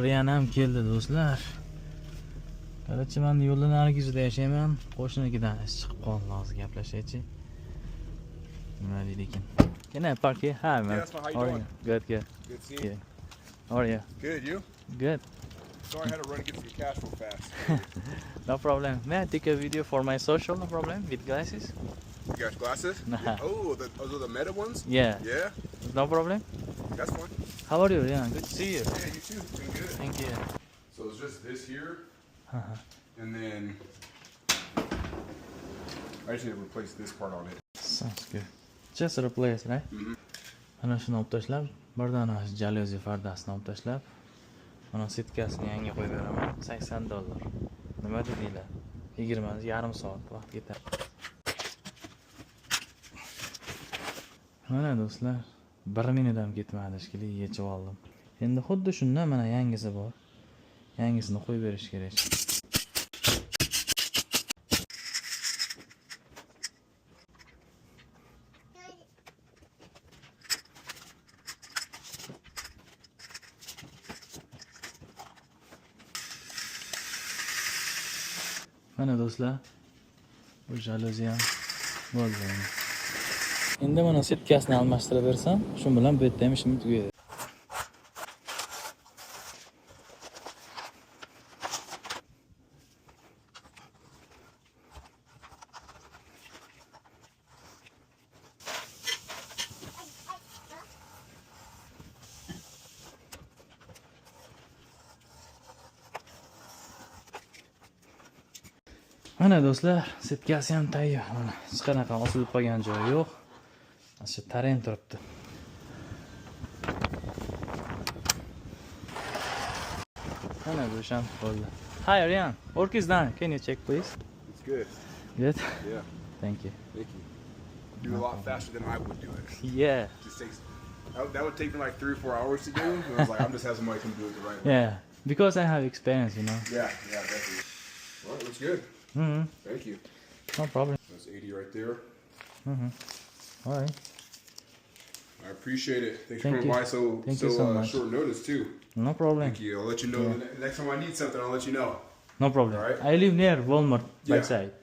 Riyan ham keldi do'stlar. Qarachi, men yo'ldan narigida yashayman. Qo'shnikidan ish chiqib qoldi, hozir gaplashaychi. Nima deydi ekan? Can I park here? Hi, man. Yeah, that's fine. How you doing? Good, good. Good seeing you. Yeah. How are you? Good, you? Good. Sorry, I had to run and get some cash real fast. No problem. May I take a video for my social? No problem. With glasses? You got glasses? Nah. Oh, those are the Meta ones? Yeah. Yeah? No problem. That's fine. How are you? Yeah, good to see you. Yeah, you too. Doing good. Thank you. So it's just this here, Uh-huh. and then I just need to replace this part on it. Sounds good. Just replace, right? Ana shuni olib tashlab, birdan jaluzi fardasini olib tashlab, mana sitkasini yangi qo'yib beraman. $80. Nima dedinglar? 20 yarim soat vaqt ketadi. Mana do'stlar, 1 minut ham ketmadi, shekilli yechib oldim. Endi xuddi shundan mana yangisi bor. Yangisini qo'yib berish kerak. Mana do'stlar, bu jaluzi ham bo'ldi. Endi mana sitkasini almashtirib bersam, shu bilan bu yerda ham ishim tugaydi. Mana do'stlar, sitkasi ham tayyor. Mana hech qanaqa osilib qolgan joyi yo'q. Shu taren turibdi. Mana bu ham bo'ldi. Hi Ryan, work is done. Can you check please? It's good. Good. Yeah. Thank you. Thank you. You do a lot faster than I would do it. Yeah. Just takes. That would take me like 3 or 4 hours to do. And I was like, I'm just having somebody come do it the right way. Yeah. Because I have experience, you know. Yeah, definitely. Well, it looks good. Thank you. No problem. That's 80 right there. All right. I appreciate it. Thanks Thank for coming you. by Thank you so much. short notice too. No problem. Thank you. I'll let you know. Next time I need something, I'll let you know. No problem. All right. I live near Walmart Yeah. backside.